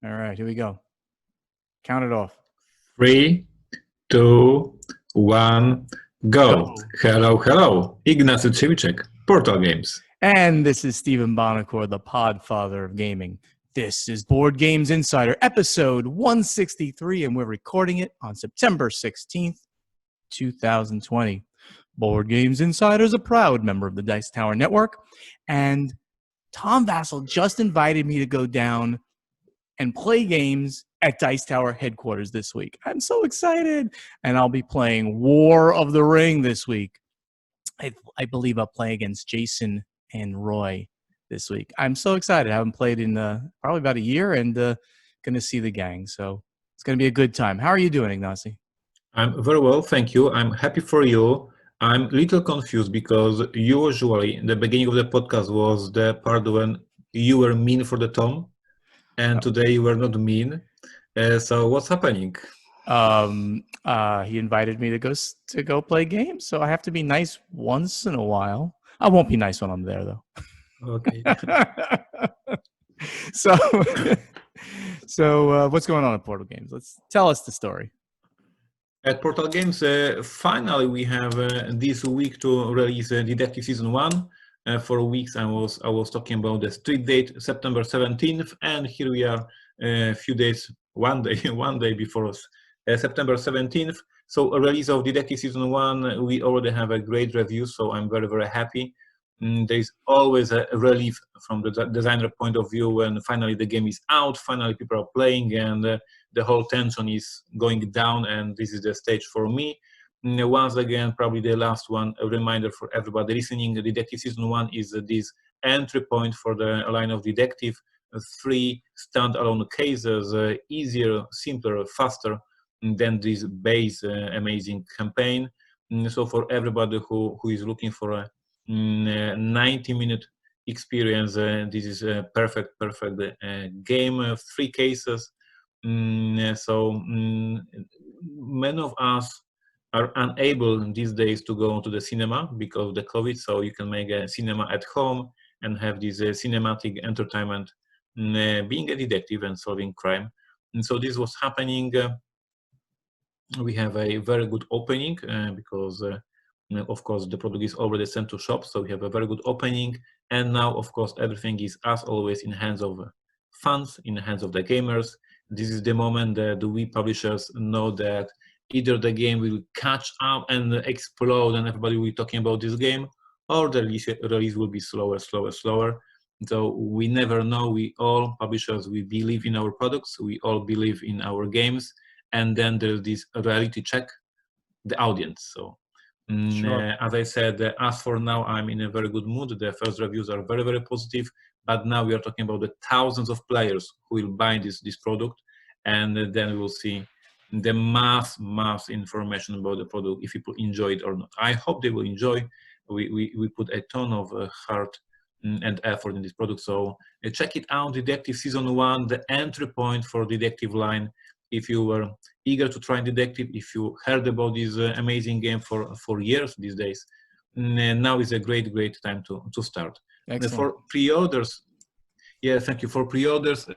All right, here we go. Count it off. 3, 2, 1, go. Go. Hello, hello. Ignacy Trzewiczek, Portal Games. And this is Stephen Bonacore, the Podfather of gaming. This is Board Games Insider, episode 163, and we're recording it on September 16th, 2020. Board Games Insider is a proud member of the Dice Tower Network, and Tom Vassell just invited me to go down and play games at Dice Tower headquarters this week. I'm so excited. And I'll be playing War of the Ring this week. I believe I'll play against Jason and Roy this week. I'm so excited. I haven't played in probably about a year, and going to see the gang. So it's going to be a good time. How are you doing, Ignacy? I'm very well, thank you. I'm happy for you. I'm a little confused because usually the beginning of the podcast was the part when you were mean for the Tom, and today you were not mean. So what's happening? He invited me to go play games, so I have to be nice once in a while. I won't be nice when I'm there, though. Okay. So what's going on at Portal Games? Let's tell us the story. At Portal Games, finally we have this week to release Detective Season 1. For weeks I was talking about the street date, September 17th, and here we are a few days, one day before September 17th. So a release of Detective Season 1, we already have a great review, so I'm very, very happy. There's always a relief from the designer point of view when finally the game is out, finally people are playing, and the whole tension is going down, and this is the stage for me. Once again, probably the last one, a reminder for everybody listening, Detective Season 1 is this entry point for the line of Detective. 3 standalone cases, easier, simpler, faster than this base amazing campaign. So for everybody who is looking for a 90-minute experience, this is a perfect game. 3 cases. So many of us are unable these days to go to the cinema because of the COVID, so you can make a cinema at home and have this cinematic entertainment, being a detective and solving crime. And so this was happening. We have a very good opening because of course the product is already sent to shops, so we have a very good opening, and now of course everything is as always in hands of fans, in the hands of the gamers. This is the moment that we publishers know that either the game will catch up and explode and everybody will be talking about this game, or the release will be slower. So we never know. We all publishers, we believe in our products, we all believe in our games, and then there's this reality check, the audience. So Sure. as I said, as for now, I'm in a very good mood. The first reviews are very, very positive, but now we are talking about the thousands of players who will buy this product, and then we will see the mass information about the product, if people enjoy it or not. I hope they will enjoy. We put a ton of heart and effort in this product, so check it out. Detective Season 1, the entry point for detective line. If you were eager to try detective, if you heard about this amazing game for years these days, now is a great time to start. Excellent. For pre-orders, yeah, thank you. For pre-orders,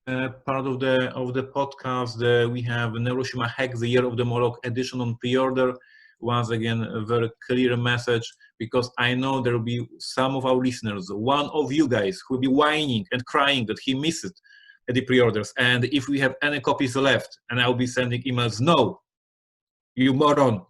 part of the podcast, we have Neuroshima Hex, the Year of the Moloch edition on pre-order. Once again, a very clear message, because I know there will be some of our listeners, one of you guys, who will be whining and crying that he missed the pre-orders, and if we have any copies left, and I'll be sending emails, no, you moron,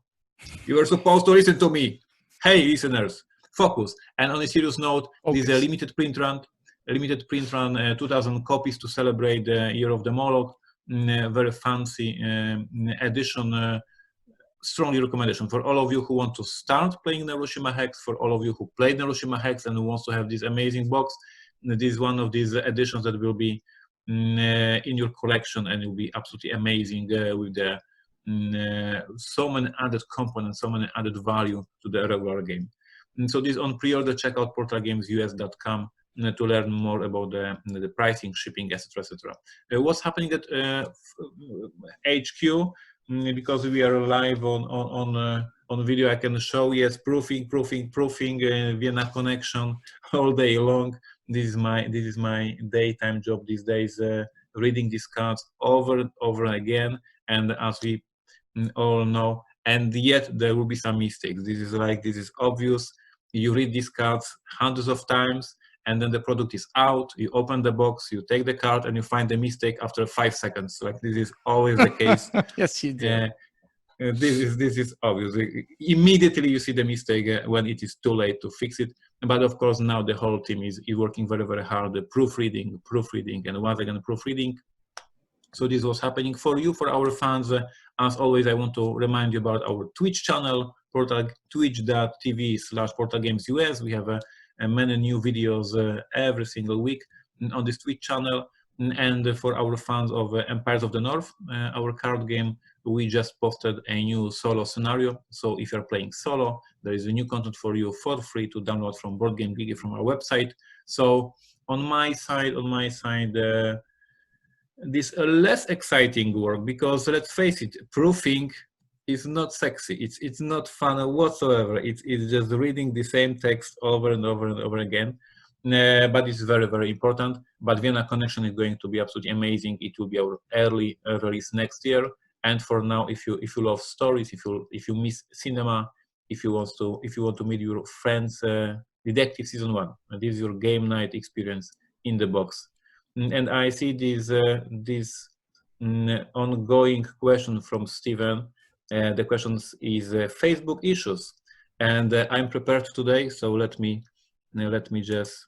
you are supposed to listen to me. Hey, listeners, focus. And on a serious note, this is a limited print run, 2,000 copies to celebrate the Year of the Moloch. Very fancy edition. Strongly recommendation for all of you who want to start playing Neuroshima Hex, for all of you who played Neuroshima Hex and who wants to have this amazing box. This is one of these editions that will be in your collection, and it will be absolutely amazing with the so many added components, so many added value to the regular game. And so this on pre-order. Check out portalgamesus.com to learn more about the pricing, shipping, etc. What's happening at HQ? Because we are live on video, I can show. Yes, proofing, Vienna connection all day long. This is my daytime job these days. reading these cards over and over again, and as we all know, and yet there will be some mistakes. This is obvious. You read these cards hundreds of times, and then the product is out. You open the box, you take the card, and you find the mistake after 5 seconds. Like this is always the case. Yes, you do. This is obvious. Immediately you see the mistake when it is too late to fix it. But of course now the whole team is working very, very hard. Proofreading, and once again proofreading. So this was happening for you, for our fans. As always, I want to remind you about our Twitch channel, twitch.tv/PortalGamesUS. We have many new videos every single week on this Twitch channel. And for our fans of Empires of the North, our card game, we just posted a new solo scenario. So if you're playing solo, there is a new content for you for free to download from Board Game Geek from our website. So on my side, this less exciting work, because let's face it, proofing is not sexy. It's not fun whatsoever. It's just reading the same text over and over and over again. But it's very, very important. But Vienna Connection is going to be absolutely amazing. It will be our early release next year. And for now, if you love stories, if you miss cinema, if you want to meet your friends, Detective Season 1. This is your game night experience in the box. And I see this ongoing question from Steven. The question is Facebook issues, and I'm prepared today. So let me just.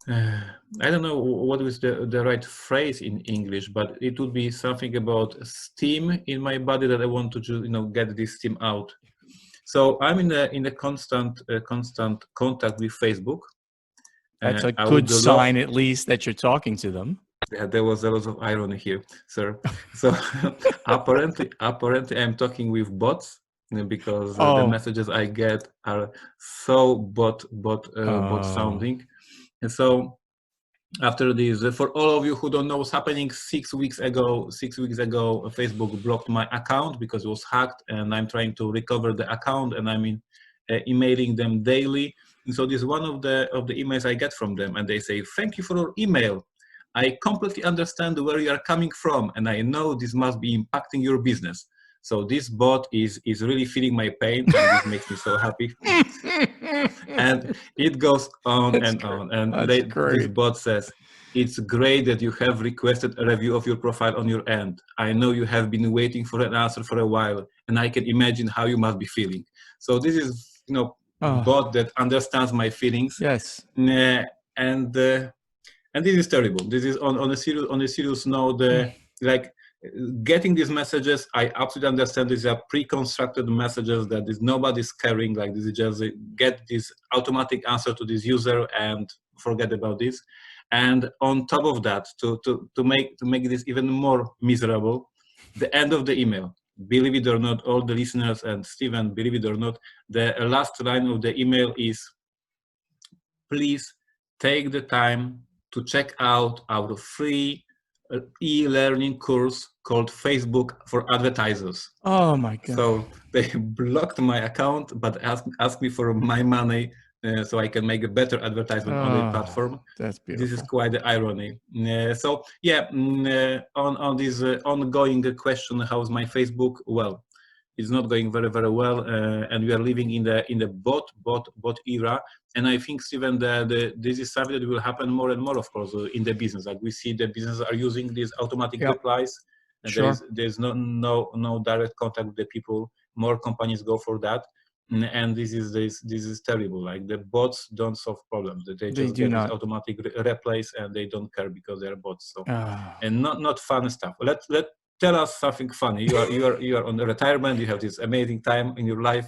I don't know what is the right phrase in English, but it would be something about steam in my body that I want to just, get this steam out. So I'm in a constant contact with Facebook. That's a good sign, at least, that you're talking to them. Yeah, there was a lot of irony here, sir. So apparently I'm talking with bots, because the messages I get are so bot sounding. And so after this, for all of you who don't know what's happening, 6 weeks ago, Facebook blocked my account because it was hacked, and I'm trying to recover the account, and I'm emailing them daily. And so this is one of the emails I get from them, and they say, "Thank you for your email. I completely understand where you are coming from, and I know this must be impacting your business. So this bot is really feeling my pain, and this makes me so happy." And it goes on and on. And this bot says, "It's great that you have requested a review of your profile on your end. I know you have been waiting for an answer for a while, and I can imagine how you must be feeling." So this is, bot that understands my feelings. Yes. And this is terrible. This is on a serious note. Like getting these messages, I absolutely understand these are pre-constructed messages that nobody's caring. Like this is just get this automatic answer to this user and forget about this. And on top of that, to make this even more miserable, the end of the email. Believe it or not, all the listeners, and Steven, believe it or not, the last line of the email is, "Please take the time to check out our free e-learning course called Facebook for Advertisers." Oh my God. So they blocked my account, but asked me for my money so I can make a better advertisement on the platform. That's beautiful. This is quite the irony. So yeah, on this ongoing question, how's my Facebook? Well, it's not going very, very well, and we are living in the bot era. And I think, Steven, this is something that will happen more and more, of course, in the business. Like we see the businesses are using these automatic replies. And sure. There's no direct contact with the people. More companies go for that, and this is terrible. Like the bots don't solve problems. They just get these automatic replies, and they don't care because they're bots. So and not fun stuff. Let tell us something funny. You are on the retirement. You have this amazing time in your life.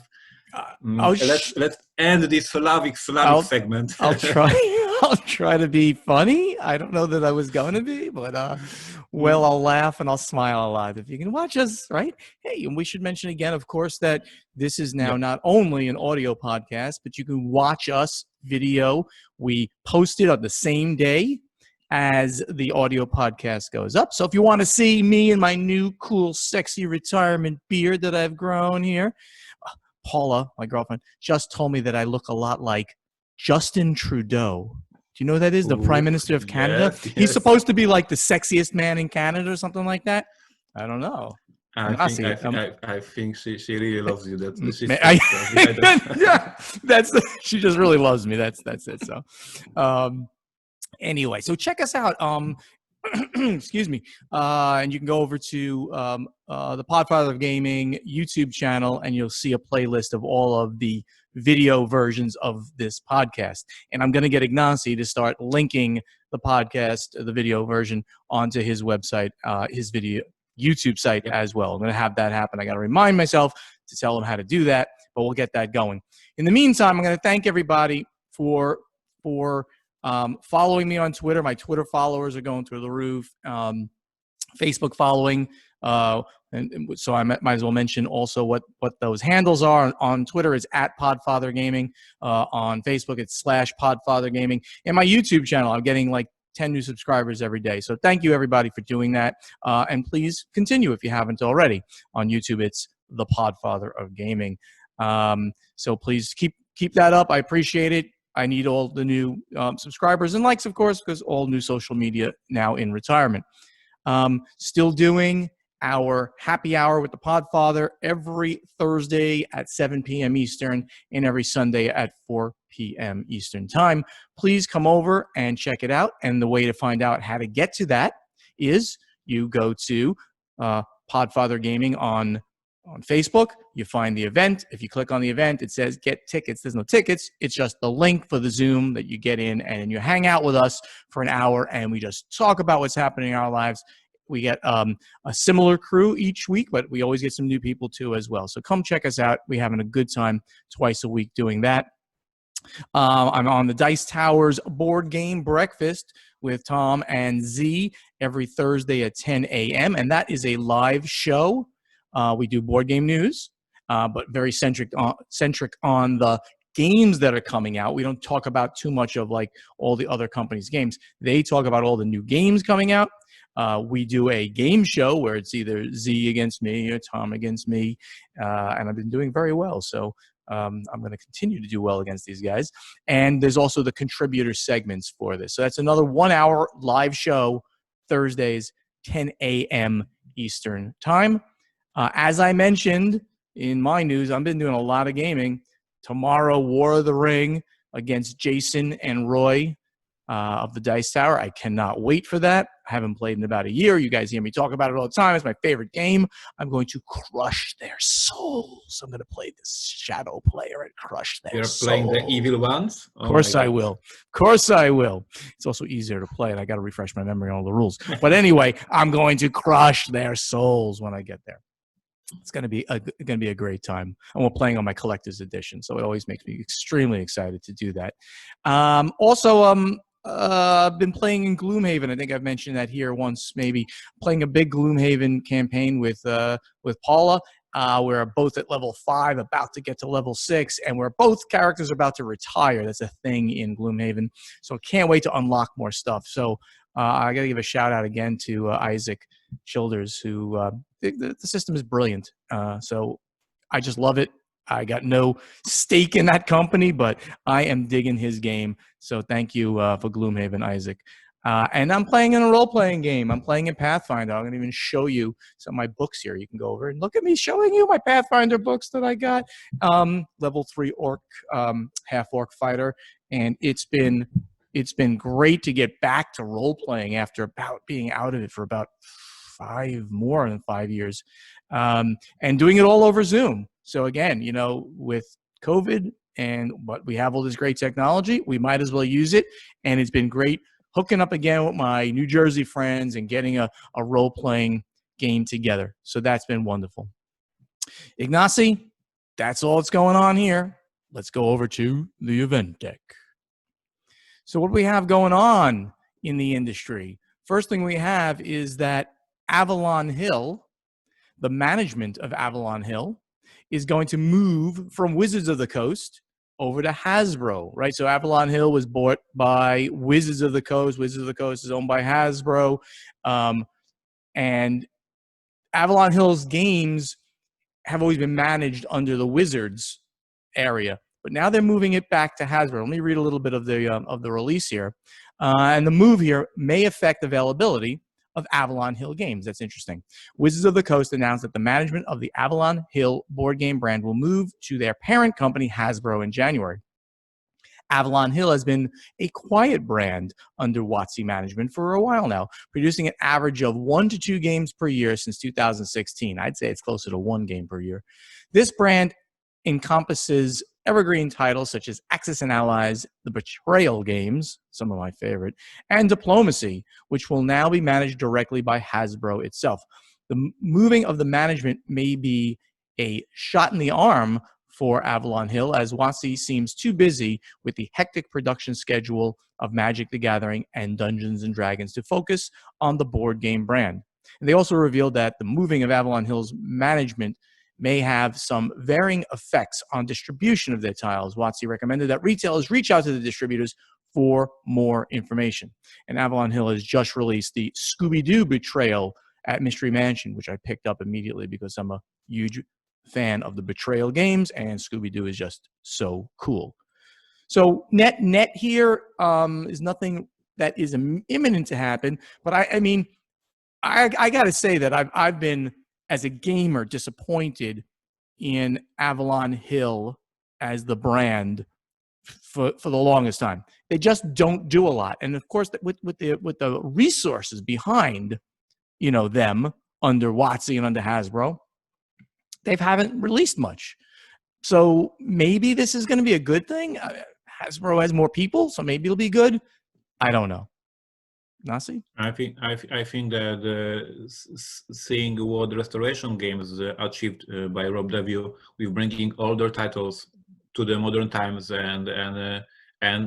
Let's end this Slavic segment. I'll try. I'll try to be funny. I don't know that I was going to be, but I'll laugh and I'll smile a lot if you can watch us, right? Hey, and we should mention again, of course, that this is now not only an audio podcast, but you can watch us video. We post it on the same day as the audio podcast goes up. So if you want to see me and my new cool, sexy retirement beard that I've grown here, Paula, my girlfriend, just told me that I look a lot like Justin Trudeau Do you know who that is? The Prime Ooh, Minister of Canada. yes, He's yes. supposed to be like the sexiest man in Canada or something like that. I don't know. I think she really loves you. That she's behind yeah, she just really loves me. That's it. So, anyway, so check us out. Excuse me. And you can go over to the Podfather of Gaming YouTube channel, and you'll see a playlist of all of the video versions of this podcast. And I'm going to get Ignacy to start linking the podcast, the video version, onto his website, his video YouTube site as well. I'm going to have that happen. I got to remind myself to tell him how to do that, but we'll get that going. In the meantime, I'm going to thank everybody for following me on Twitter. My Twitter followers are going through the roof. Facebook following. And so I might as well mention also what those handles are. On Twitter, it's at Podfather Gaming. On Facebook, it's /Podfather Gaming. And my YouTube channel, I'm getting like 10 new subscribers every day. So thank you, everybody, for doing that. And please continue if you haven't already. On YouTube, it's the Podfather of Gaming. So please keep that up. I appreciate it. I need all the new subscribers and likes, of course, because all new social media now in retirement. Still doing our happy hour with the Podfather every Thursday at 7 p.m. Eastern and every Sunday at 4 p.m. Eastern time. Please come over and check it out. And the way to find out how to get to that is you go to Podfather Gaming on Facebook. You find the event. If you click on the event, it says get tickets. There's no tickets. It's just the link for the Zoom that you get in, and you hang out with us for an hour, and we just talk about what's happening in our lives. We get a similar crew each week, but we always get some new people too as well. So come check us out. We're having a good time twice a week doing that. I'm on the Dice Towers board game breakfast with Tom and Z every Thursday at 10 a.m., and that is a live show. We do board game news, but very centric on the games that are coming out. We don't talk about too much of like all the other companies' games. They talk about all the new games coming out. We do a game show where it's either Z against me or Tom against me, and I've been doing very well. So I'm going to continue to do well against these guys. And there's also the contributor segments for this. So that's another 1 hour live show, Thursdays, 10 a.m. Eastern time. As I mentioned in my news, I've been doing a lot of gaming. Tomorrow, War of the Ring against Jason and Roy of the Dice Tower. I cannot wait for that. I haven't played in about a year. You guys hear me talk about it all the time. It's my favorite game. I'm going to crush their souls. I'm going to play this shadow player and crush their souls. You're playing the evil ones? Of course I will. Of course I will. It's also easier to play, and I got to refresh my memory on all the rules. But anyway, I'm going to crush their souls when I get there. It's going to be a great time. And we're playing on my collector's edition, so it always makes me extremely excited to do that. I've been playing in Gloomhaven. I think I've mentioned that here once, maybe. Playing a big Gloomhaven campaign with Paula. We're both at level 5, about to get to level 6, and we're both characters about to retire. That's a thing in Gloomhaven. So can't wait to unlock more stuff. So I got to give a shout out again to Isaac Childers, who the system is brilliant. So I just love it. I got no stake in that company, but I am digging his game. So thank you for Gloomhaven, Isaac. And I'm playing in a role-playing game. I'm playing in Pathfinder. I'm going to even show you some of my books here. You can go over and look at me showing you my Pathfinder books that I got. Level 3 orc, half-orc fighter. And it's been great to get back to role-playing after about being out of it for about more than 5 years, and doing it all over Zoom. So again, with COVID but we have all this great technology, we might as well use it. And it's been great hooking up again with my New Jersey friends and getting a role-playing game together. So that's been wonderful. Ignacy, that's all that's going on here. Let's go over to the event deck. So what do we have going on in the industry? First thing we have is that Avalon Hill, the management of Avalon Hill, is going to move from Wizards of the Coast over to Hasbro, right? So Avalon Hill was bought by Wizards of the Coast. Wizards of the Coast is owned by Hasbro. And Avalon Hill's games have always been managed under the Wizards area. but now they're moving it back to Hasbro. Let me read a little bit of the release here. And the move here may affect availability of Avalon Hill games. That's interesting. Wizards of the Coast announced that the management of the Avalon Hill board game brand will move to their parent company, Hasbro, in January. Avalon Hill has been a quiet brand under WotC management for a while now, producing an average of 1 to 2 games per year since 2016. I'd say it's closer to 1 game per year. This brand encompasses evergreen titles such as Axis and Allies, the Betrayal games, some of my favorite, and Diplomacy, which will now be managed directly by Hasbro itself. The moving of the management may be a shot in the arm for Avalon Hill, as WotC seems too busy with the hectic production schedule of Magic the Gathering and Dungeons and Dragons to focus on the board game brand. And they also revealed that the moving of Avalon Hill's management may have some varying effects on distribution of their titles. WotC recommended that retailers reach out to the distributors for more information. And Avalon Hill has just released the Scooby-Doo Betrayal at Mystery Mansion, which I picked up immediately because I'm a huge fan of the Betrayal games, and Scooby-Doo is just so cool. So net here is nothing that is imminent to happen, but I mean, I got to say that I've been, as a gamer, disappointed in Avalon Hill as the brand for the longest time. They just don't do a lot, and of course, with the resources behind, them under WotC and under Hasbro, they haven't released much. So maybe this is going to be a good thing. Hasbro has more people, so maybe it'll be good. I don't know. Nasi? I think that seeing what the Restoration Games achieved by Rob Deview with bringing older titles to the modern times, and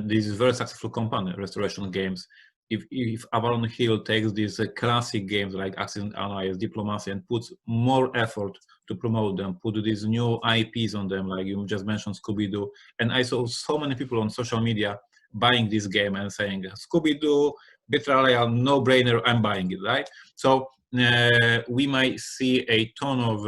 this is very successful company, Restoration Games. If Avalon Hill takes these classic games like Axis and Allies, Diplomacy, and puts more effort to promote them, put these new IPs on them, like you just mentioned, Scooby-Doo, and I saw so many people on social media buying this game and saying, Scooby-Doo, Betrayal, no-brainer, I'm buying it, right? So we might see a ton of,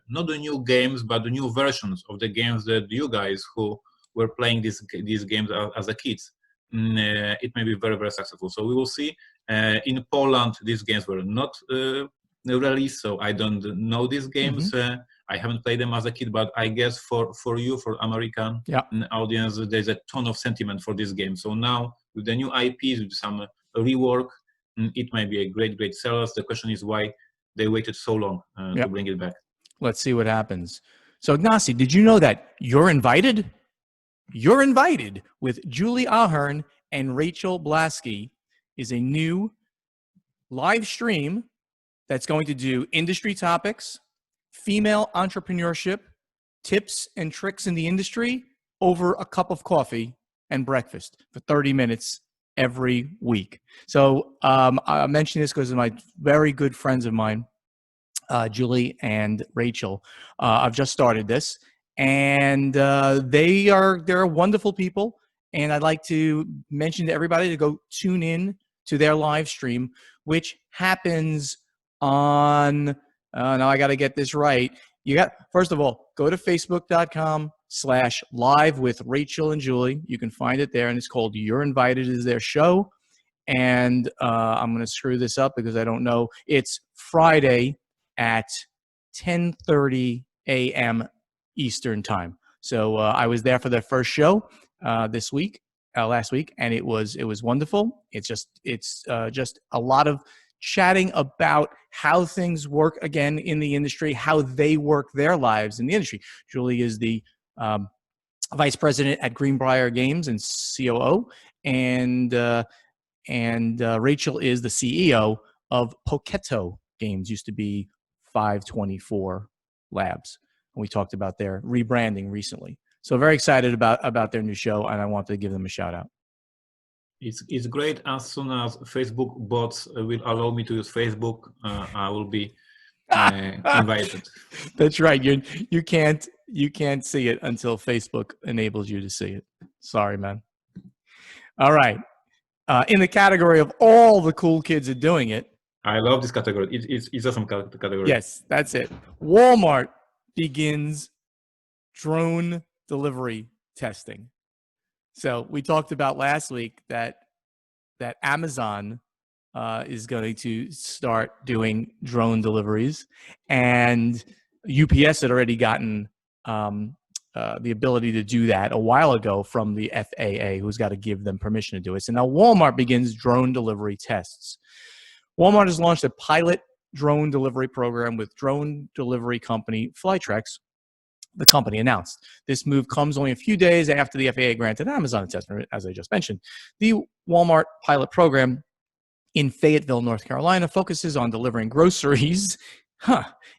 not the new games, but the new versions of the games that you guys who were playing these games as a kids, it may be very, very successful. So we will see. In Poland, these games were not released, so I don't know these games. I haven't played them as a kid, but I guess for you, for American audience, there's a ton of sentiment for this game. So now with the new IPs, with some rework, it might be a great sellers. The question is why they waited so long to bring it back. Let's see what happens. So Ignacy, did you know that you're invited? You're Invited with Julie Ahern and Rachel Blasky is a new live stream that's going to do industry topics, female entrepreneurship, tips and tricks in the industry over a cup of coffee and breakfast for 30 minutes every week. So I mention this because of my very good friends of mine, Julie and Rachel. I've just started this. And they're wonderful people, and I'd like to mention to everybody to go tune in to their live stream, which happens on. Now I got to get this right. First of all, go to facebook.com/live with Rachel and Julie. You can find it there, and it's called "You're Invited" is their show. And I'm going to screw this up because I don't know. It's Friday at 10:30 a.m. Eastern time. So I was there for their first show last week, and it was wonderful. It's just a lot of chatting about how things work again in the industry, how they work their lives in the industry. Julie is the vice president at Greenbrier Games and COO, and Rachel is the CEO of Poketo Games. Used to be 524 Labs. We talked about their rebranding recently. So very excited about their new show, and I want to give them a shout out. It's great. As soon as Facebook bots will allow me to use Facebook, I will be invited. That's right. You can't see it until Facebook enables you to see it. Sorry, man. All right. In the category of all the cool kids are doing it. I love this category. It's awesome category. Yes, that's it. Walmart begins drone delivery testing. So we talked about last week that Amazon is going to start doing drone deliveries, and UPS had already gotten the ability to do that a while ago from the FAA, who's got to give them permission to do it. So now Walmart begins drone delivery tests. Walmart has launched a pilot drone delivery program with drone delivery company Flytrex, the company announced. This move comes only a few days after the FAA granted Amazon a test permit, as I just mentioned. The Walmart pilot program in Fayetteville, North Carolina, focuses on delivering groceries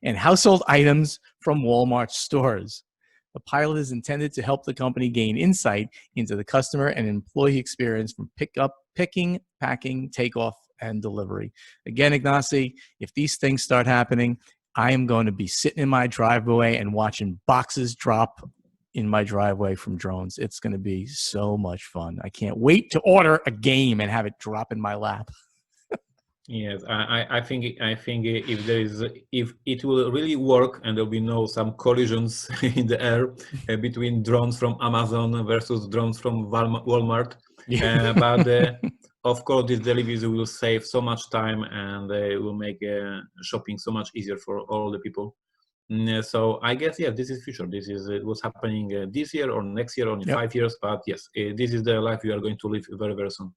and household items from Walmart stores. The pilot is intended to help the company gain insight into the customer and employee experience from picking, packing, takeoff, and delivery. Again, Ignacy, if these things start happening, I am going to be sitting in my driveway and watching boxes drop in my driveway from drones. It's going to be so much fun. I can't wait to order a game and have it drop in my lap. Yes, I think if it will really work and there'll be no some collisions in the air between drones from Amazon versus drones from Walmart, but of course these deliveries will save so much time and will make shopping so much easier for all the people. So I guess this is future. This is what's happening this year or next year or in 5 years. But yes, this is the life we are going to live very, very soon.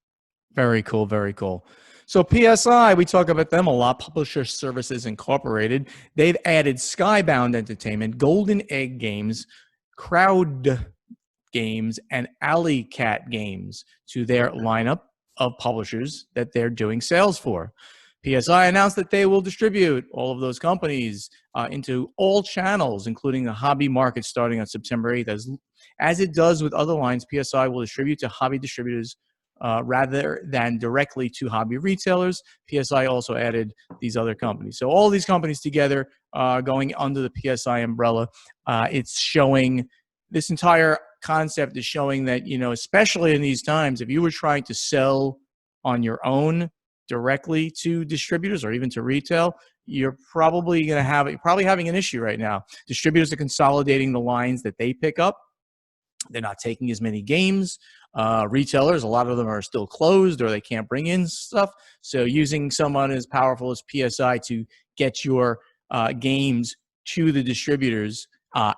Very cool, very cool. So PSI, we talk about them a lot, Publisher Services Incorporated. They've added Skybound Entertainment, Golden Egg Games, Crowd Games, and Alley Cat Games to their lineup of publishers that they're doing sales for. PSI announced that they will distribute all of those companies into all channels, including the hobby market starting on September 8th. As it does with other lines, PSI will distribute to hobby distributors rather than directly to hobby retailers. PSI also added these other companies. So all these companies together going under the PSI umbrella. It's showing, this entire concept is showing that, especially in these times, if you were trying to sell on your own directly to distributors or even to retail, you're probably having an issue right now. Distributors are consolidating the lines that they pick up. They're not taking as many games. Retailers, a lot of them are still closed or they can't bring in stuff. So using someone as powerful as PSI to get your games to the distributors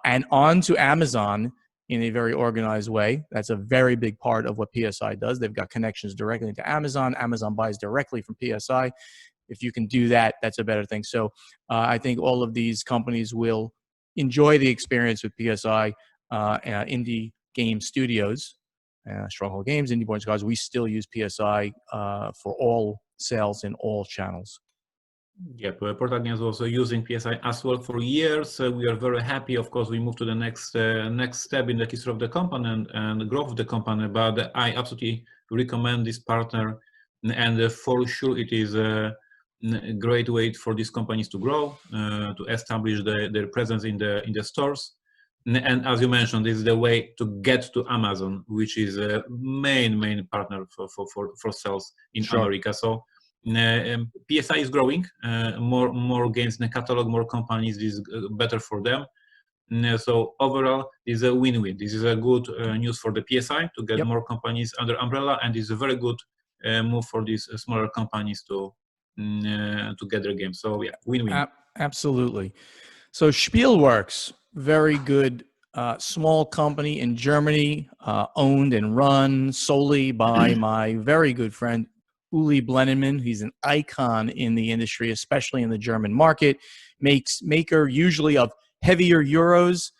and onto Amazon in a very organized way, that's a very big part of what PSI does. They've got connections directly into Amazon. Amazon buys directly from PSI. If you can do that, that's a better thing. So I think all of these companies will enjoy the experience with PSI, Indie Game Studios, Stronghold Games, Indie Born Scars. We still use PSI for all sales in all channels. Yep, Portal Games was using PSI as well for years. We are very happy. Of course, we moved to the next step in the history of the company and the growth of the company. But I absolutely recommend this partner, and for sure, it is a great way for these companies to grow, to establish their presence in the stores. And as you mentioned, this is the way to get to Amazon, which is a main partner for sales in America. So PSI is growing, more games in the catalog, more companies. This is better for them. So overall, this is a win-win. This is a good news for the PSI to get more companies under umbrella, and it's a very good move for these smaller companies to get their games. So yeah, win-win. Absolutely. So Spielworks, very good small company in Germany, owned and run solely by my very good friend Uli Blennemann. He's an icon in the industry, especially in the German market. Maker usually of heavier Euros.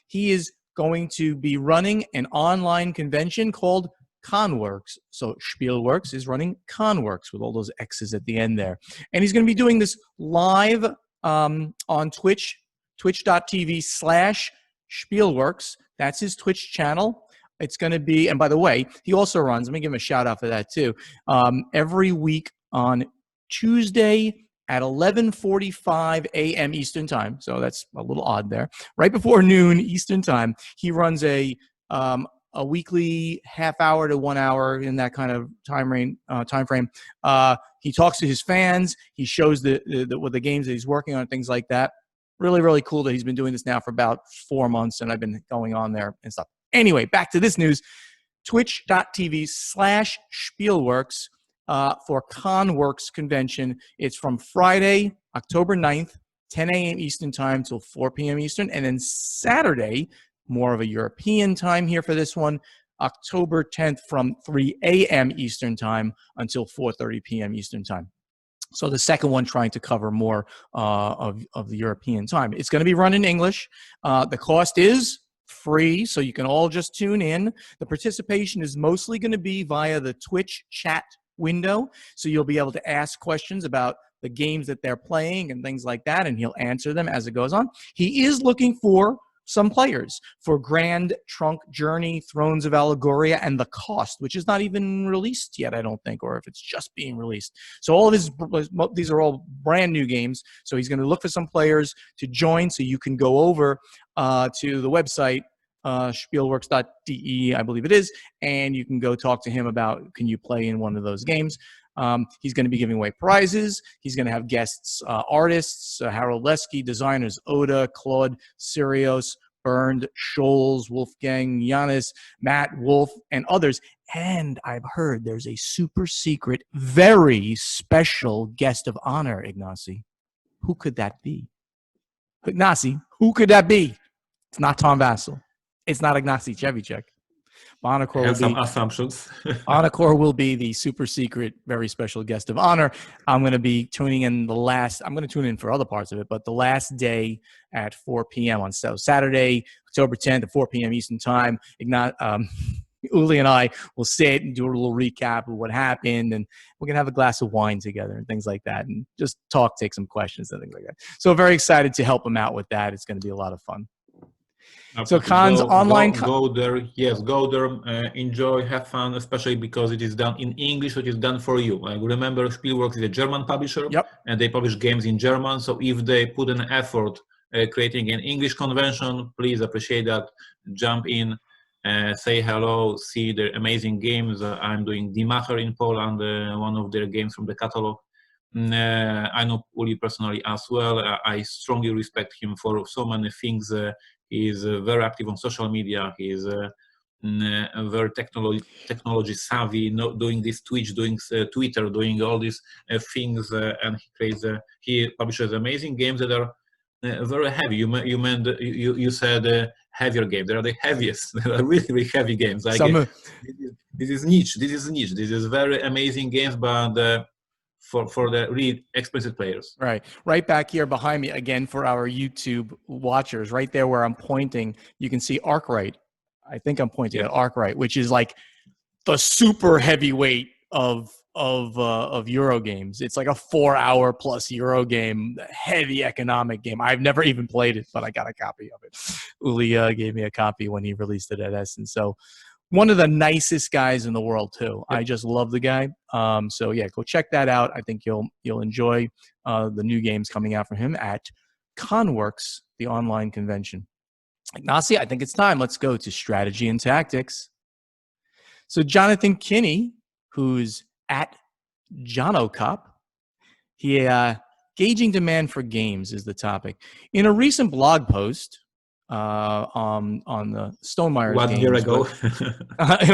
He is going to be running an online convention called Conworks. So Spielworks is running Conworks with all those X's at the end there. And he's going to be doing this live on Twitch, twitch.tv/Spielworks. That's his Twitch channel. It's going to be, and by the way, he also runs, let me give him a shout out for that too, every week on Tuesday at 11:45 a.m. Eastern time. So that's a little odd there. Right before noon Eastern time, he runs a weekly half hour to 1 hour in that kind of time frame. He talks to his fans. He shows the games that he's working on, things like that. Really, really cool that he's been doing this now for about 4 months, and I've been going on there and stuff. Anyway, back to this news. Twitch.tv/Spielworks for Conworks convention. It's from Friday, October 9th, 10 a.m. Eastern time till 4 p.m. Eastern. And then Saturday, more of a European time here for this one, October 10th from 3 a.m. Eastern time until 4:30 p.m. Eastern time. So the second one trying to cover more of the European time. It's going to be run in English. The cost is free, so you can all just tune in. The participation is mostly going to be via the Twitch chat window, so you'll be able to ask questions about the games that they're playing and things like that, and he'll answer them as it goes on. He is looking for some players for Grand Trunk Journey, Thrones of Allegoria, and The Cost, which is not even released yet, I don't think, or if it's just being released. So all of these are all brand new games. So he's going to look for some players to join, so you can go over to the website, spielworks.de, I believe it is, and you can go talk to him about, can you play in one of those games? He's going to be giving away prizes. He's going to have guests, artists, Harold Lesky, designers, Oda, Claude, Sirios, Bernd, Scholes, Wolfgang, Giannis, Matt, Wolf, and others. And I've heard there's a super secret, very special guest of honor, Ignacy. Who could that be? Ignacy, who could that be? It's not Tom Vassell. It's not Ignacy Chevicek. Bonacor And some assumptions. Bonacor will be the super secret, very special guest of honor. I'm going to be tuning in I'm going to tune in for other parts of it, but the last day at 4 p.m. on Saturday, October 10th at 4 p.m. Eastern time, Uli and I will sit and do a little recap of what happened, and we're going to have a glass of wine together and things like that, and just talk, take some questions and things like that. So very excited to help him out with that. It's going to be a lot of fun. Absolutely. So Cons online. Go there. Yes, go there. Enjoy, have fun, especially because it is done in English. It is done for you. Like, remember, Spielworks is a German publisher, and they publish games in German. So if they put an effort creating an English convention, please appreciate that. Jump in, say hello, see their amazing games. I'm doing Die Macher in Poland, one of their games from the catalog. I know Uli personally as well. I strongly respect him for so many things. He's very active on social media. He's very technology savvy, doing this Twitch, doing Twitter, doing all these things, and he publishes amazing games that are very heavy. You said heavier games. They are the heaviest. They are really, really heavy games. Like this is niche. This is niche. This is very amazing games, but for the really expensive players. Right back here behind me again for our YouTube watchers, right there where I'm pointing, you can see Arkwright. I think I'm pointing at Arkwright, which is like the super heavyweight of Euro games. It's like a 4-hour plus Euro game, heavy economic game. I've never even played it, but I got a copy of it. Uli gave me a copy when he released it at Essen. So one of the nicest guys in the world too. I just love the guy. So yeah, go check that out. I think you'll enjoy the new games coming out from him at Conworks, the online convention. Ignacy, I think it's time. Let's go to strategy and tactics. So Jonathan Kinney, who's at JonoCop, he gauging demand for games is the topic. In a recent blog post on the Stonemaier 1 year ago,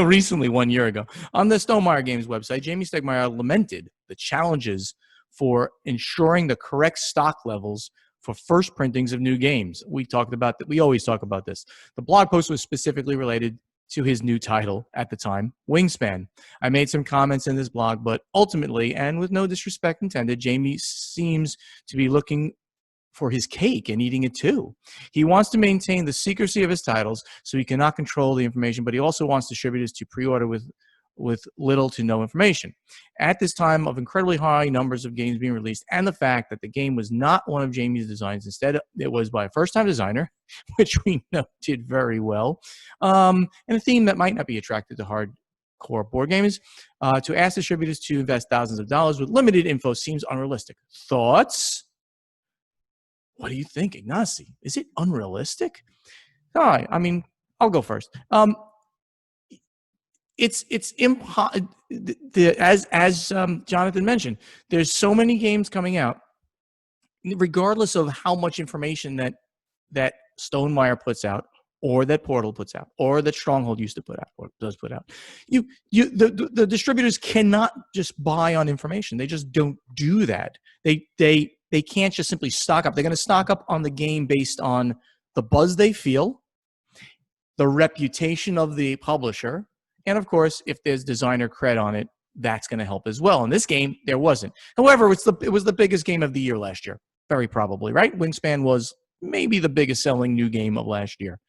recently 1 year ago, on the Stonemaier Games website, Jamie Stegmaier lamented the challenges for ensuring the correct stock levels for first printings of new games. We talked about that. We always talk about this. The blog post was specifically related to his new title at the time, Wingspan. I made some comments in this blog, but ultimately, and with no disrespect intended, Jamie seems to be looking for his cake and eating it too. He wants to maintain the secrecy of his titles, so he cannot control the information, but he also wants distributors to pre-order with little to no information. At this time of incredibly high numbers of games being released, and the fact that the game was not one of Jamie's designs, instead it was by a first-time designer, which we know did very well, and a theme that might not be attractive to hardcore board gamers, to ask distributors to invest thousands of dollars with limited info seems unrealistic. Thoughts? What do you think, Ignacy? Is it unrealistic? All right, I mean, I'll go first. It's as Jonathan mentioned, there's so many games coming out, regardless of how much information that Stonemaier puts out or that Portal puts out, or that Stronghold used to put out, or does put out. The distributors cannot just buy on information. They just don't do that. They can't just simply stock up. They're going to stock up on the game based on the buzz they feel, the reputation of the publisher, and of course, if there's designer cred on it, that's going to help as well. In this game, there wasn't. However, it was the biggest game of the year last year, very probably, right? Wingspan was maybe the biggest selling new game of last year.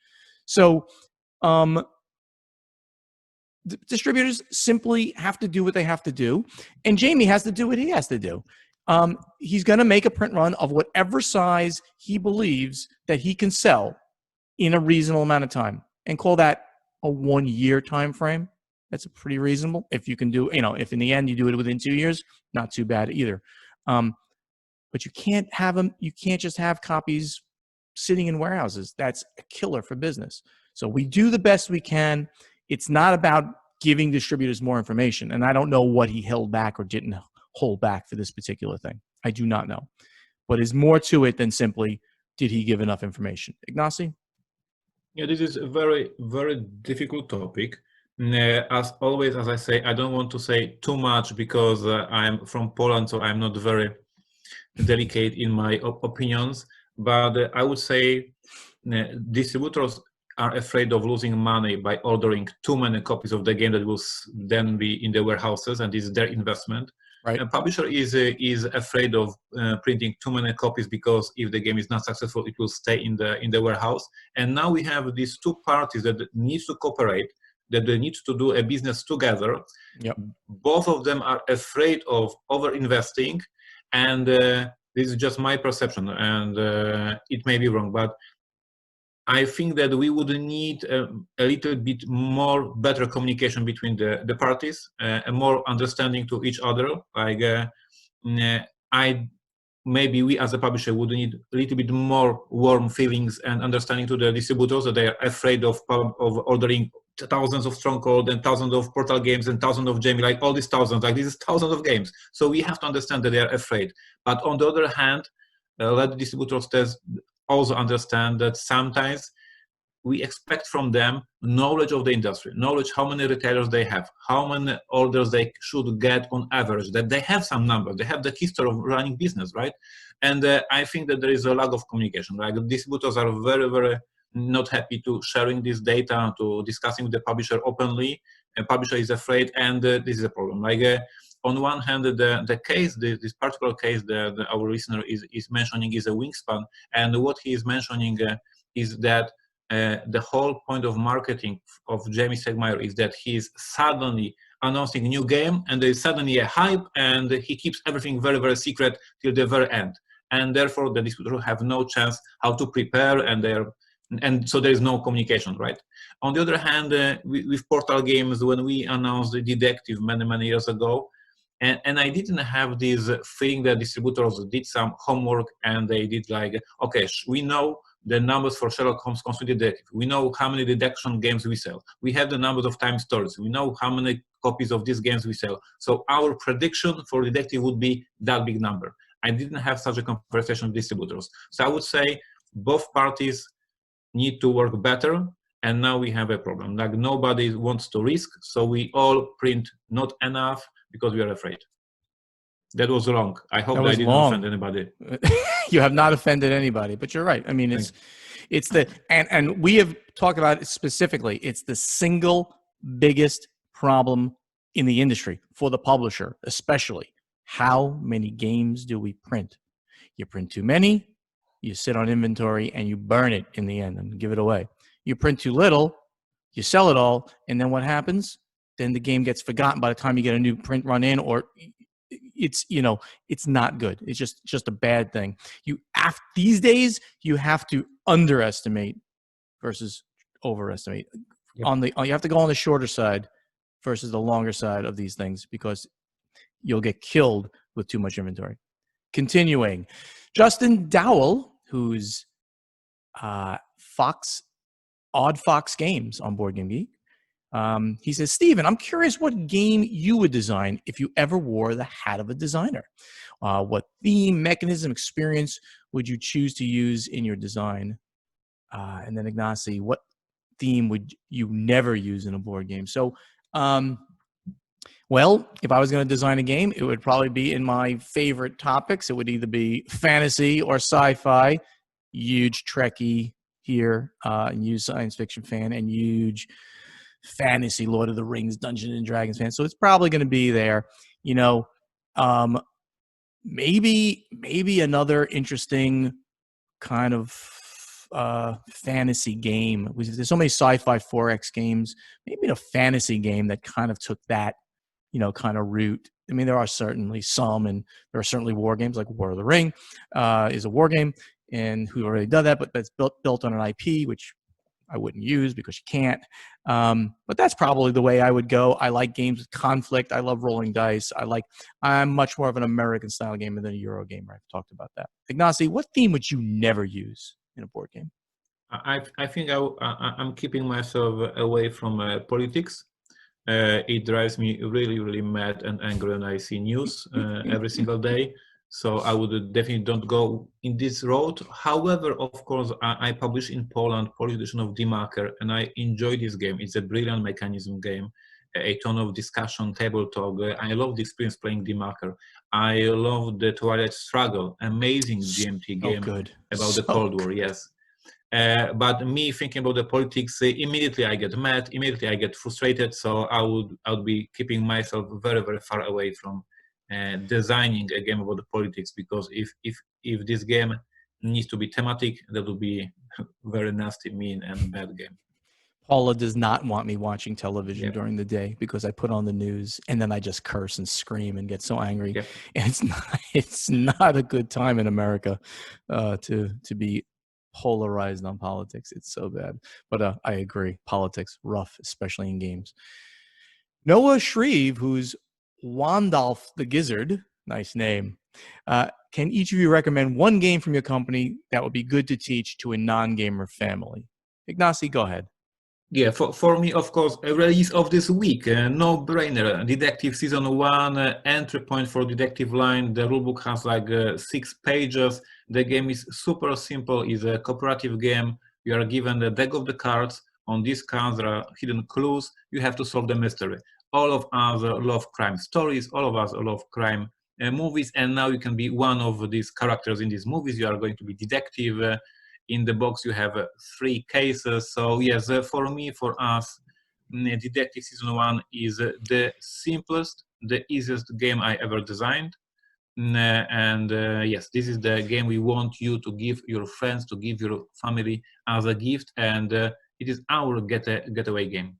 So distributors simply have to do what they have to do, and Jamie has to do what he has to do. He's going to make a print run of whatever size he believes that he can sell in a reasonable amount of time, and call that a 1 year time frame. That's pretty reasonable. If you can do, if in the end you do it within 2 years, not too bad either. But you can't have them. You can't just have copies sitting in warehouses. That's a killer for business. So we do the best we can. It's not about giving distributors more information. And I don't know what he held back or didn't hold back for this particular thing. I do not know. But there's more to it than simply, did he give enough information? Ignacy? Yeah, this is a very, very difficult topic. As always, as I say, I don't want to say too much because I'm from Poland, so I'm not very delicate in my opinions. But I would say distributors are afraid of losing money by ordering too many copies of the game that will then be in the warehouses, and this is their investment. Right. A publisher is afraid of printing too many copies because if the game is not successful, it will stay in the warehouse. And now we have these two parties that need to cooperate, that they need to do a business together. Yep. Both of them are afraid of over-investing, and this is just my perception, and it may be wrong, but I think that we would need a little bit more better communication between the parties, and more understanding to each other. Like maybe we as a publisher would need a little bit more warm feelings and understanding to the distributors that they are afraid of ordering thousands of Stronghold and thousands of Portal games and thousands of Jamie, like all these thousands, like this is thousands of games. So we have to understand that they are afraid. But on the other hand, let the distributors also understand that sometimes we expect from them knowledge of the industry, knowledge how many retailers they have, how many orders they should get on average, that they have some numbers, they have the history of running business, right? And I think that there is a lack of communication. Like distributors are very, very not happy to sharing this data, to discussing with the publisher openly. A publisher is afraid, and this is a problem. Like on one hand, the case, this particular case that our listener is mentioning is a Wingspan, and what he is mentioning is that the whole point of marketing of Jamie Stegmaier is that he is suddenly announcing a new game, and there is suddenly a hype, and he keeps everything very, very secret till the very end. And therefore, the distributors have no chance how to prepare, and so there is no communication, right? On the other hand, with Portal games, when we announced the Detective many, many years ago, and I didn't have this feeling that distributors did some homework and they did like, okay, we know the numbers for Sherlock Holmes Constant Detective. We know how many deduction games we sell. We have the numbers of time stories. We know how many copies of these games we sell. So our prediction for Detective would be that big number. I didn't have such a conversation with distributors. So I would say both parties need to work better, and now we have a problem. Like nobody wants to risk, so we all print not enough because we are afraid. That was long. I hope that I didn't offend anybody. You have not offended anybody, but you're right. I mean, it's the and we have talked about it specifically. It's the single biggest problem in the industry for the publisher, especially. How many games do we print? You print too many, you sit on inventory, and you burn it in the end and give it away. You print too little, you sell it all, and then what happens? Then the game gets forgotten by the time you get a new print run in, or it's not good. It's just a bad thing. These days you have to underestimate versus overestimate. Yep. You have to go on the shorter side versus the longer side of these things, because you'll get killed with too much inventory. Continuing, Justin Dowell, who's Odd Fox Games on Board Game Geek. He says, Steven, I'm curious what game you would design if you ever wore the hat of a designer. What theme, mechanism, experience would you choose to use in your design? And then Ignacy, what theme would you never use in a board game? So, well, if I was going to design a game, it would probably be in my favorite topics. It would either be fantasy or sci-fi. Huge Trekkie here, and huge science fiction fan, and huge fantasy Lord of the Rings, Dungeons and Dragons fan. So it's probably going to be there. You know, um, maybe another interesting kind of fantasy game. There's so many sci-fi 4X games. Maybe a fantasy game that kind of took that, kind of route. I mean, there are certainly some, and there are certainly war games like War of the Ring is a war game, and who already done that, but that's built on an IP, which I wouldn't use because you can't. But that's probably the way I would go. I like games with conflict. I love rolling dice. I'm much more of an American style gamer than a Euro gamer. I've talked about that. Ignacy, what theme would you never use in a board game? I think I'm keeping myself away from politics. It drives me really, really mad and angry when I see news every single day. So I would definitely don't go in this road. However, of course, I publish in Poland Polish edition of Demarker, and I enjoy this game. It's a brilliant mechanism game, a ton of discussion, table talk. I love the experience playing Demarker. I love the Twilight Struggle, amazing GMT game about the Cold War. Yes. But me thinking about the politics, immediately I get mad, immediately I get frustrated. So I would be keeping myself very, very far away from designing a game about the politics, because if this game needs to be thematic, that would be very nasty, mean, and bad game. Paula does not want me watching television during the day because I put on the news and then I just curse and scream and get so angry. Yeah. And it's not a good time in America to be polarized on politics. It's so bad. But I agree. Politics, rough, especially in games. Noah Shreve, who's Wandolph the Gizzard, nice name. Can each of you recommend one game from your company that would be good to teach to a non-gamer family? Ignacy, go ahead. Yeah, for me, of course, a release of this week, no-brainer. Detective Season 1, entry point for Detective Line. The rulebook has like 6 pages. The game is super simple. It's a cooperative game. You are given the deck of the cards. On these cards, there are hidden clues. You have to solve the mystery. All of us love crime stories. All of us love crime movies. And now you can be one of these characters in these movies. You are going to be detective. In the box, you have 3 cases. So yes, for me, for us, Detective Season 1 is the simplest, the easiest game I ever designed. And yes, this is the game we want you to give your friends, to give your family as a gift. And it is our getaway game.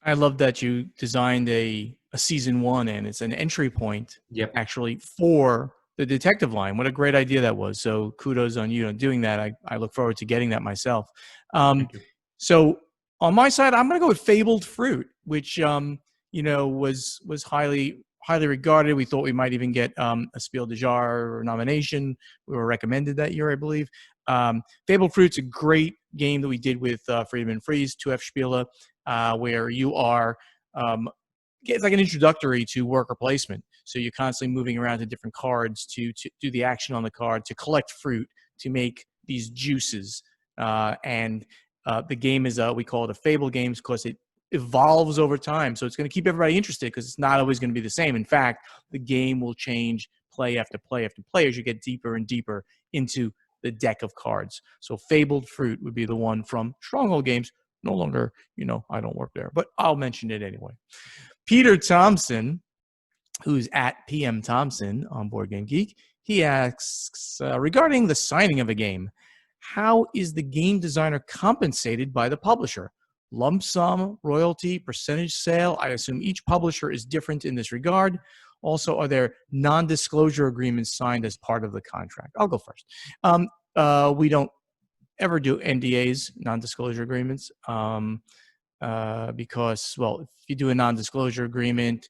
I love that you designed a Season 1, and it's an entry point actually for the detective line. What a great idea that was. So kudos on you on doing that. I look forward to getting that myself. So on my side, I'm going to go with Fabled Fruit, which was highly regarded. We thought we might even get a Spiel des Jahres nomination. We were recommended that year, I believe. Fabled Fruit's a great game that we did with Friedman Freeze, 2F Spiele, where you are it's like an introductory to worker placement. So you're constantly moving around to different cards to do the action on the card, to collect fruit, to make these juices. And the game is, we call it a Fable game because it evolves over time. So it's going to keep everybody interested because it's not always going to be the same. In fact, the game will change play after play after play as you get deeper and deeper into the deck of cards. So Fabled Fruit would be the one from Stronghold Games. No longer, I don't work there, but I'll mention it anyway. Peter Thompson, who's at PM Thompson on Board Game Geek, he asks, regarding the signing of a game, how is the game designer compensated by the publisher? Lump sum, royalty, percentage sale? I assume each publisher is different in this regard. Also, are there non-disclosure agreements signed as part of the contract? I'll go first. We don't ever do NDAs, non-disclosure agreements, because, well, if you do a non-disclosure agreement,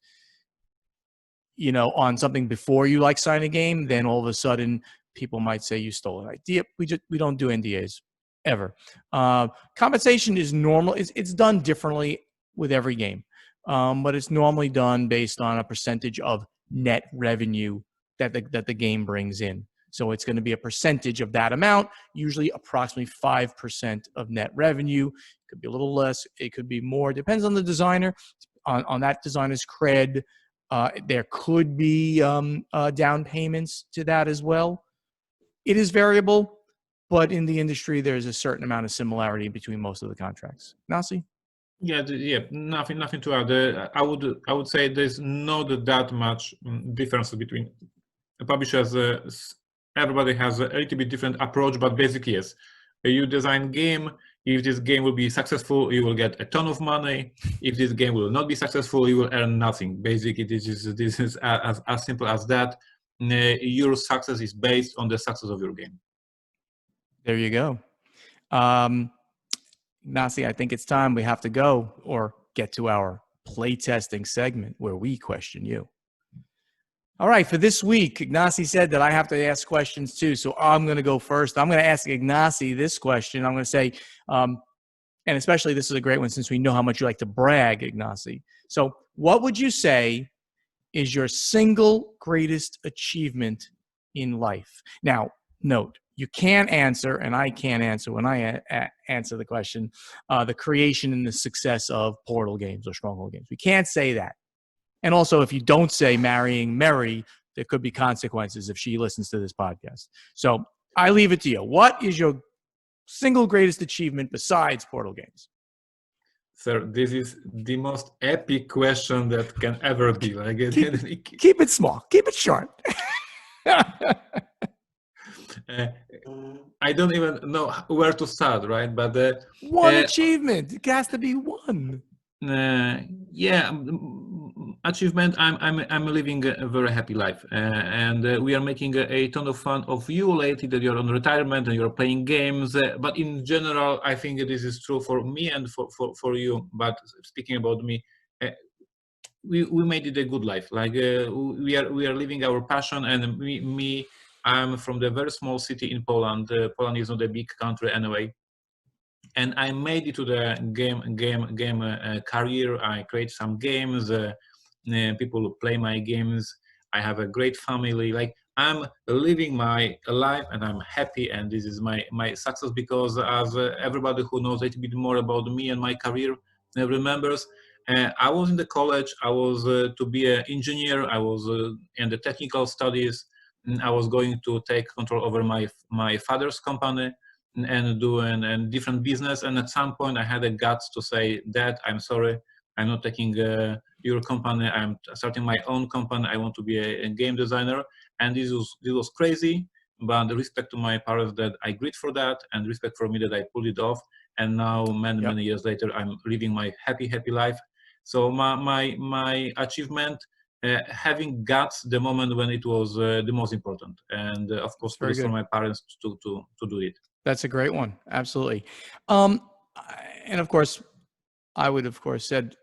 on something before you sign a game, then all of a sudden people might say you stole an idea. We don't do NDAs ever. Compensation is normal. It's done differently with every game, but it's normally done based on a percentage of net revenue that the game brings in. So it's going to be a percentage of that amount, usually approximately 5% of net revenue could be a little less, it could be more. Depends on the designer, on that designer's cred. There could be down payments to that as well. It is variable, but in the industry, there's a certain amount of similarity between most of the contracts. Nasi? Yeah, nothing to add. I would say there's not that much difference between publishers. Everybody has a little bit different approach, but basically, yes. You design game. If this game will be successful, you will get a ton of money. If this game will not be successful, you will earn nothing. Basically, this is as simple as that. Your success is based on the success of your game. There you go. Nasi, I think it's time we have to go or get to our playtesting segment where we question you. All right, for this week, Ignacy said that I have to ask questions too, so I'm going to go first. I'm going to ask Ignacy this question. I'm going to say, and especially this is a great one since we know how much you like to brag, Ignacy. So what would you say is your single greatest achievement in life? Now, note, you can't answer, and I can't answer when I answer the question, the creation and the success of Portal games or Stronghold games. We can't say that. And also, if you don't say marrying Mary, there could be consequences if she listens to this podcast. So I leave it to you. What is your single greatest achievement besides Portal games? Sir, this is the most epic question that can ever be. Like, keep it small. Keep it short. I don't even know where to start, right? But one achievement. It has to be one. Achievement. I'm living a very happy life, and we are making a ton of fun of you lately that you're on retirement and you're playing games. But in general, I think this is true for me and for you. But speaking about me, we made it a good life. Like we are living our passion, and me. I'm from the very small city in Poland. Poland is not a big country anyway. And I made it to the game career. I create some games. People play my games. I have a great family. Like I'm living my life, and I'm happy. And this is my success because, as everybody who knows a little bit more about me and my career remembers, I was in the college. I was to be an engineer. I was in the technical studies. I was going to take control over my father's company and do a different business. And at some point I had the guts to say, Dad, I'm sorry, I'm not taking your company, I'm starting my own company, I want to be a game designer. And this was crazy, but respect to my parents that I agreed for that, and respect for me that I pulled it off. And now many years later, I'm living my happy life. So my achievement, having guts the moment when it was the most important, and of course kudos for my parents to do it. That's a great one. Absolutely. And of course, I would of course said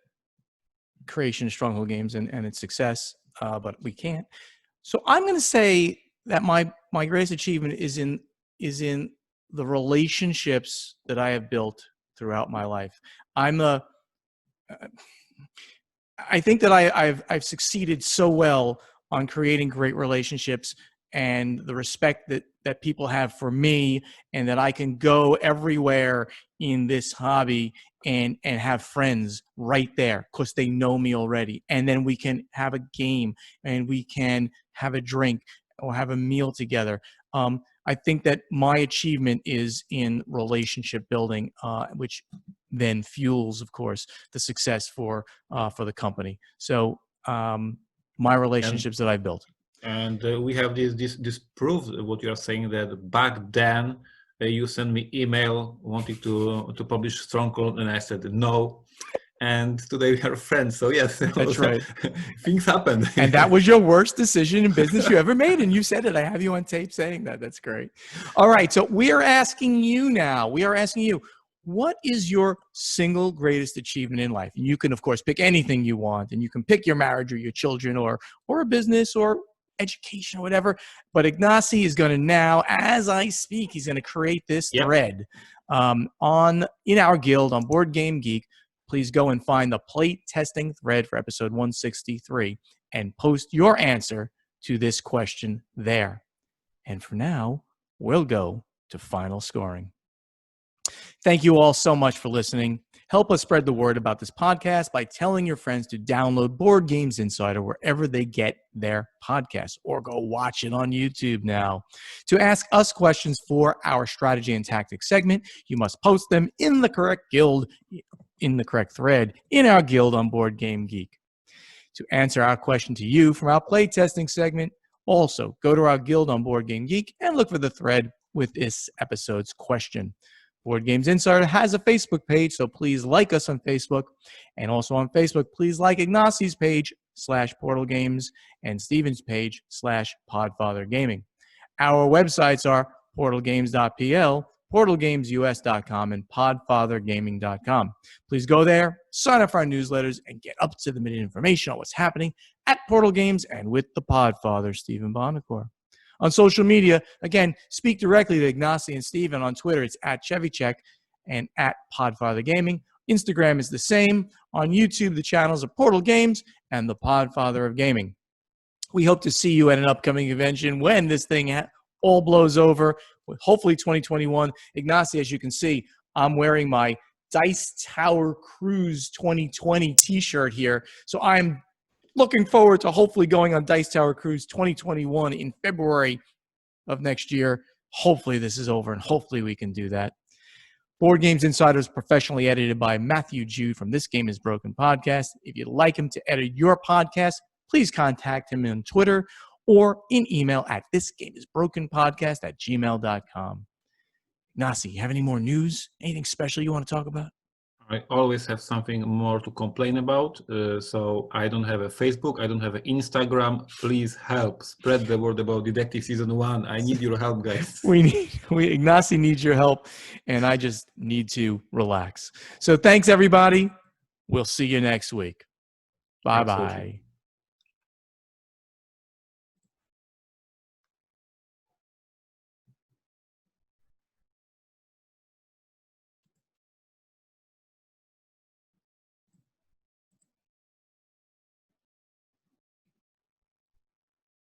creation of Stronghold games and its success, but we can't. So I'm going to say that my greatest achievement is in the relationships that I have built throughout my life. I think that I've succeeded so well on creating great relationships and the respect that people have for me, and that I can go everywhere in this hobby and have friends right there because they know me already. And then we can have a game and we can have a drink or have a meal together. I think that my achievement is in relationship building, which then fuels, of course, the success for the company. So my relationships that I built. And we have this proof what you are saying, that back then you sent me email wanting to publish Stronghold, and I said no. And today we are friends. So yes, that's right. Things happen. And that was your worst decision in business you ever made. And you said it. I have you on tape saying that. That's great. All right. So we are asking you now. We are asking you, what is your single greatest achievement in life? And you can, of course, pick anything you want. And you can pick your marriage or your children or a business or education or whatever. But Ignacy is going to now, as I speak, he's going to create this thread in our guild on Board Game Geek. Please go and find the plate testing thread for episode 163 and post your answer to this question there. And for now, we'll go to final scoring. Thank you all so much for listening. Help us spread the word about this podcast by telling your friends to download Board Games Insider wherever they get their podcasts, or go watch it on YouTube now. To ask us questions for our strategy and tactics segment, you must post them in the correct guild, in the correct thread, in our guild on Board Game Geek. To answer our question to you from our playtesting segment, also go to our guild on Board Game Geek and look for the thread with this episode's question. Board Games Insider has a Facebook page, so please like us on Facebook. And also on Facebook, please like Ignacio's page /Portal Games and Steven's page /Podfather Gaming. Our websites are portalgames.pl, portalgamesus.com, and podfathergaming.com. Please go there, sign up for our newsletters, and get up to the minute information on what's happening at Portal Games and with the Podfather, Stephen Bonacore. On social media, again, speak directly to Ignacy and Steven on Twitter. It's at ChevyCheck and at Podfather Gaming. Instagram is the same. On YouTube, the channels are Portal Games and the Podfather of Gaming. We hope to see you at an upcoming convention when this thing all blows over, hopefully 2021. Ignacy, as you can see, I'm wearing my Dice Tower Cruise 2020 t-shirt here. So I'm looking forward to hopefully going on Dice Tower Cruise 2021 in February of next year. Hopefully this is over, and hopefully we can do that. Board Games Insider is professionally edited by Matthew Jude from This Game is Broken podcast. If you'd like him to edit your podcast, please contact him on Twitter or in email at thisgameisbrokenpodcast@gmail.com. Ignacy, you have any more news? Anything special you want to talk about? I always have something more to complain about. So I don't have a Facebook. I don't have an Instagram. Please help spread the word about Detective Season 1. I need your help, guys. Ignacy needs your help, and I just need to relax. So thanks, everybody. We'll see you next week. Bye-bye.